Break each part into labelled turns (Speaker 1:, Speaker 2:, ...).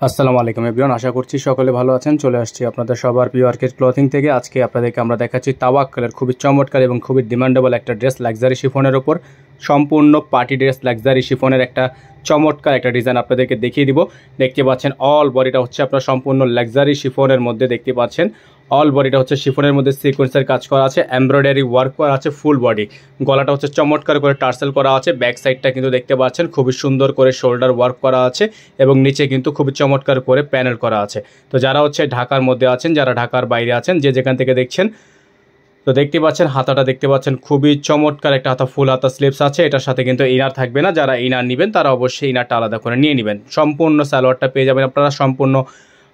Speaker 1: আসসালামু আলাইকুম এভরিওয়ান, আশা করছি সকলে ভালো আছেন। চলে আসছি আপনাদের সবার প্রিয় আর্কেড ক্লথিং থেকে। আজকে আপনাদেরকে আমরা দেখাচ্ছি তাওয়াক্কালের খুবই চমৎকার এবং খুবই ডিমান্ডেবল একটা ড্রেস, লাক্সারি শিফনের ওপর সম্পূর্ণ পার্টি ড্রেস, লাক্সারি শিফনের একটা চমৎকার একটা ডিজাইন আপনাদেরকে দেখিয়ে দিব। দেখতে পাচ্ছেন অল বডিটা হচ্ছে আপনার সম্পূর্ণ লাক্সারি শিফনের মধ্যে দেখতে পাচ্ছেন। অল বডিটা হচ্ছে শিফনের মধ্যে সিকোয়েন্সের কাজ করা আছে, এমব্রয়ডারি ওয়ার্ক করা আছে ফুল বডি। গলাটা হচ্ছে চমৎকার করে টার্সেল করা আছে। ব্যাক সাইডটা কিন্তু দেখতে পাচ্ছেন খুবই সুন্দর করে শোল্ডার ওয়ার্ক করা আছে এবং নিচে কিন্তু খুবই চমৎকার করে প্যানেল করা আছে। তো যারা হচ্ছে ঢাকার মধ্যে আছেন, যারা ঢাকার বাইরে আছেন, যে যেখান থেকে দেখছেন, তো দেখতে পাচ্ছেন হাতাটা দেখতে পাচ্ছেন খুবই চমৎকার একটা হাতা, ফুল হাতা স্লিপস আছে। এটার সাথে কিন্তু ইনার থাকবে না। যারা ইনার নেবেন তারা অবশ্যই ইনারটা আলাদা করে নিয়ে নেবেন। সম্পূর্ণ সালোয়ারটা পেয়ে যাবেন আপনারা সম্পূর্ণ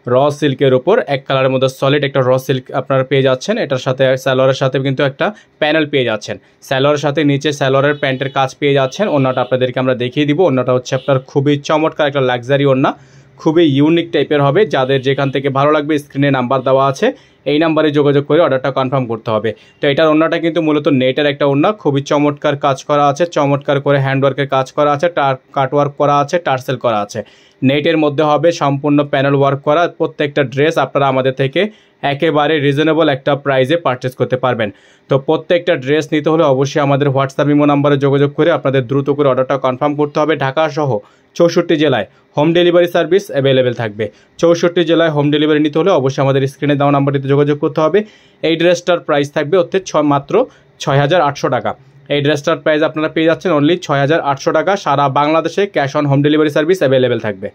Speaker 1: র সিল্কের উপর, এক কালারের মধ্যে সলিড একটা র সিল্ক আপনারা পেয়ে যাচ্ছেন। এটার সাথে সালোয়ারের সাথে কিন্তু একটা প্যানেল পেয়ে যাচ্ছেন। সালোয়ারের সাথে নিচে সালোয়ারের প্যান্টের কাজ পেয়ে যাচ্ছেন। ওড়নাটা আপনাদেরকে আমরা দেখিয়ে দিব। ওড়নাটা হচ্ছে আপনার খুবই চমৎকার একটা লাক্সারি ওড়না, খুবই ইউনিক টাইপের হবে। যাদের যেখান থেকে ভালো লাগবে স্ক্রিনে নাম্বার দেওয়া আছে, এই নাম্বারে যোগাযোগ করে অর্ডারটা কনফার্ম করতে হবে। তো এটার ওড়নাটা কিন্তু মূলত নেটের একটা ওড়না, খুবই চমৎকার কাজ করা আছে, চমৎকার করে হ্যান্ডওয়ার্কের কাজ করা আছে, কাটওয়ার্ক করা আছে, টার্সেল করা আছে। নেটের মধ্যে হবে সম্পূর্ণ প্যানেল ওয়ার্ক করা। প্রত্যেকটা ড্রেস আপনারা আমাদের থেকে একেবারে রিজনেবল একটা প্রাইসে পারচেস করতে পারবেন। তো প্রত্যেকটা ড্রেস নিতে হলে অবশ্যই আমাদের হোয়াটসঅ্যাপ ইমো নাম্বারে যোগাযোগ করে আপনাদের দ্রুত করে অর্ডারটা কনফার্ম করতে হবে। ঢাকা সহ 64 জেলায় হোম ডেলিভারি সার্ভিস অ্যাভেলেবেল থাকবে। 64 জেলায় হোম ডেলিভারি নিতে হলে অবশ্যই আমাদের স্ক্রিনে দেওয়া নাম্বারটিতে যোগাযোগ করতে হবে। এই ড্রেসটার প্রাইস থাকবে হচ্ছে মাত্র 6800 টাকা। এই ড্রেসটার প্রাইস আপনারা পেয়ে যাচ্ছেন অনলি 6800 টাকা। সারা বাংলাদেশে cash on home delivery service available থাকবে।